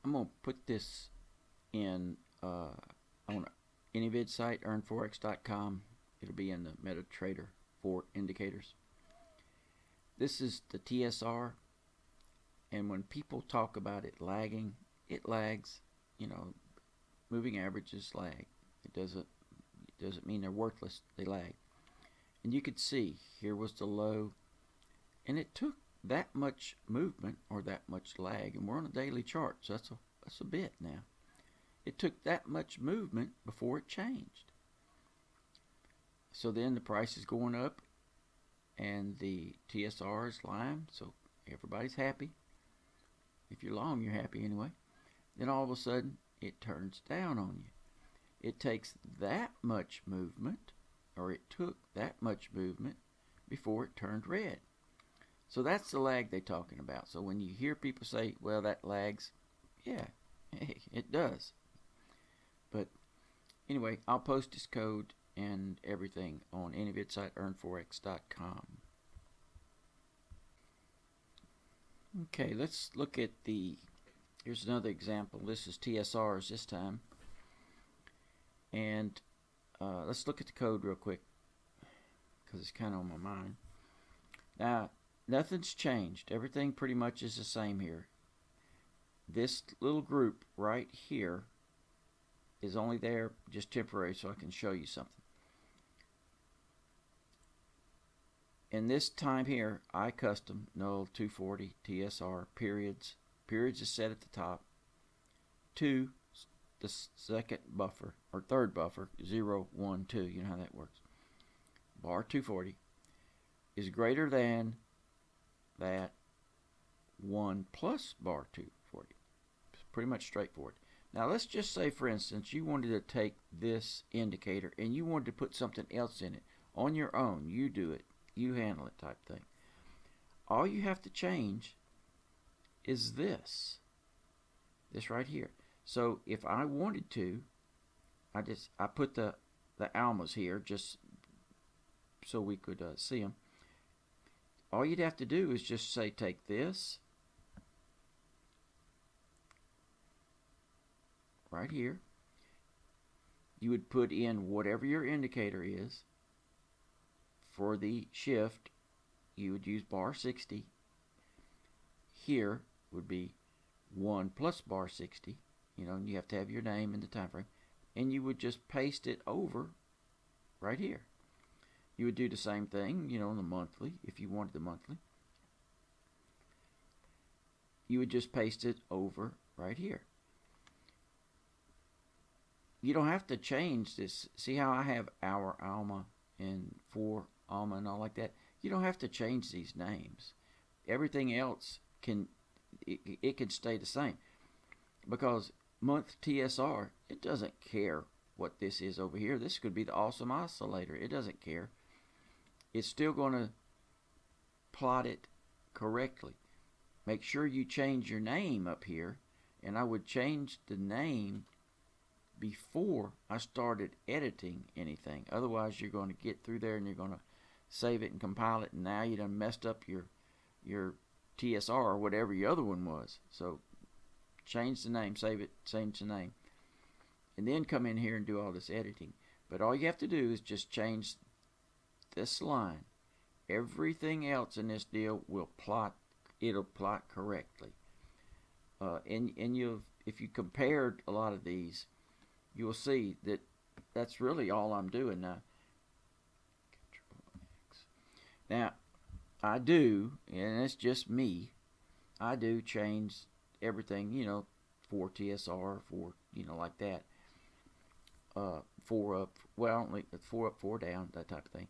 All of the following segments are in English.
I'm going to put this in on enivids site, earnforex.com. It'll be in the MetaTrader 4 indicators. This is the TSR, and when people talk about it lagging, it lags. You know, moving averages lag. It doesn't mean they're worthless. They lag. And you could see here was the low, and it took that much movement or that much lag, and we're on a daily chart, so that's a bit now. It took that much movement before it changed. So then the price is going up, and the TSR is lying, so everybody's happy. If you're long, you're happy anyway. Then all of a sudden, it turns down on you. It takes that much movement, or it took that much movement before it turned red. So that's the lag they're talking about. So when you hear people say, well, that lags, yeah, it does. But anyway, I'll post this code and everything on enivids site, earnforex.com. Okay, let's look at here's another example. This is TSRs this time. And let's look at the code real quick, because it's kind of on my mind. Now, nothing's changed. Everything pretty much is the same here. This little group right here is only there just temporary, so I can show you something. In this time here, I custom null 240 TSR periods. Periods is set at the top. 2, the second buffer, or third buffer, 0, 1, 2. You know how that works. Bar 240 is greater than that 1 plus bar 240. It's pretty much straightforward. Now let's just say, for instance, you wanted to take this indicator and you wanted to put something else in it on your own. You do it. You handle it type thing. All you have to change is this right here. So if I wanted to, I put the almas here just so we could see them. All you'd have to do is just say take this right here. You would put in whatever your indicator is. For the shift, you would use bar 60. Here would be 1 plus bar 60. You know, and you have to have your name and the time frame. And you would just paste it over right here. You would do the same thing, you know, on the monthly, if you wanted the monthly. You would just paste it over right here. You don't have to change this. See how I have our alma and for alma and all like that? You don't have to change these names. Everything else it can stay the same, because month TSR, it doesn't care what this is over here. This could be the awesome oscillator. It doesn't care. It's still going to plot it correctly. Make sure you change your name up here, and I would change the name before I started editing anything. Otherwise, you're going to get through there and you're going to save it and compile it, and now you done messed up your TSR or whatever your other one was. So change the name, save it, change the name, and then come in here and do all this editing. But all you have to do is just change this line. Everything else in this deal will plot. It'll plot correctly. And if you compared a lot of these, you will see that that's really all I'm doing now. Now, I do, and it's just me, I do change everything, you know, for TSR, for, you know, like that. 4 up, well, only 4 up, 4 down, that type of thing.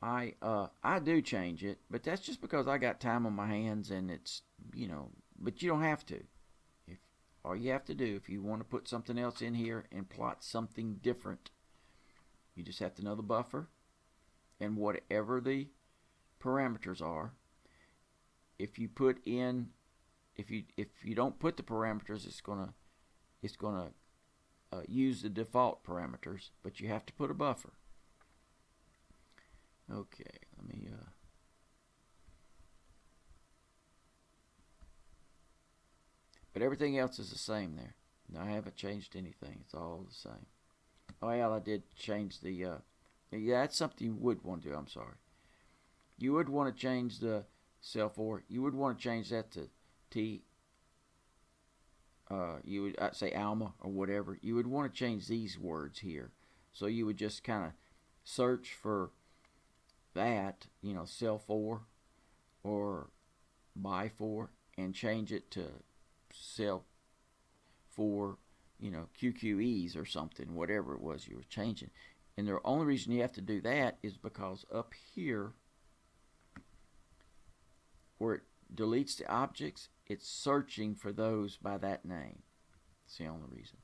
I do change it, but that's just because I got time on my hands, and it's, you know, but you don't have to. All you have to do, if you want to put something else in here and plot something different, you just have to know the buffer and whatever the parameters are. If you put in, if you don't put the parameters, it's gonna use the default parameters, but you have to put a buffer. Okay, let me But everything else is the same there. I haven't changed anything. It's all the same. Oh, well, I did change the, yeah, that's something you would want to do. I'm sorry. You would want to change the cell 4. You would want to change that to T. You would say Alma or whatever. You would want to change these words here. So you would just kind of search for that, cell 4 or by 4, and change it to cell 4, QQEs or something, whatever it was you were changing. And the only reason you have to do that is because up here, where it deletes the objects, it's searching for those by that name. That's the only reason.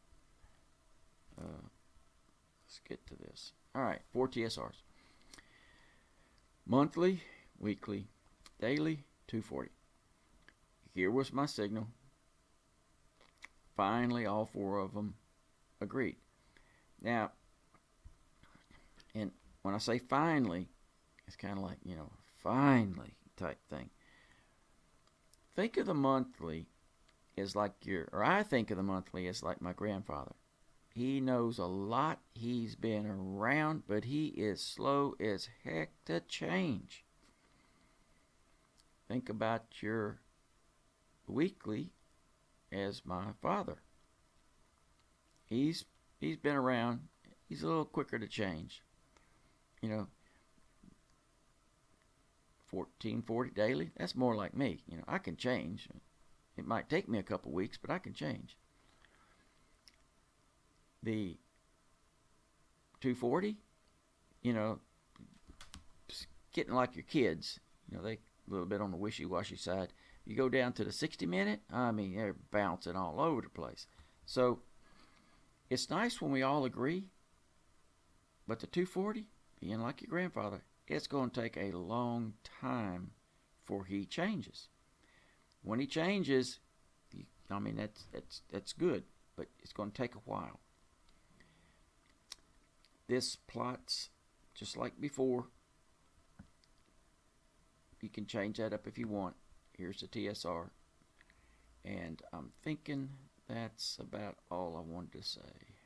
Let's get to this. All right, 4 TSRs. Monthly, weekly, daily, 240. Here was my signal. Finally, all 4 of them agreed. Now, and when I say finally, it's kind of like, finally type thing. Think of the monthly as like I think of the monthly as like my grandfather. He knows a lot. He's been around, but he is slow as heck to change. Think about your weekly as my father. He's been around. He's a little quicker to change. 1440 daily, that's more like me. I can change. It might take me a couple weeks, but I can change. The 240, getting like your kids, they a little bit on the wishy-washy side. You go down to the 60-minute, they're bouncing all over the place. So it's nice when we all agree, but the 240, being like your grandfather, it's going to take a long time before he changes. When he changes, that's good, but it's going to take a while. This plots just like before. You can change that up if you want. Here's the TSR. And I'm thinking that's about all I wanted to say.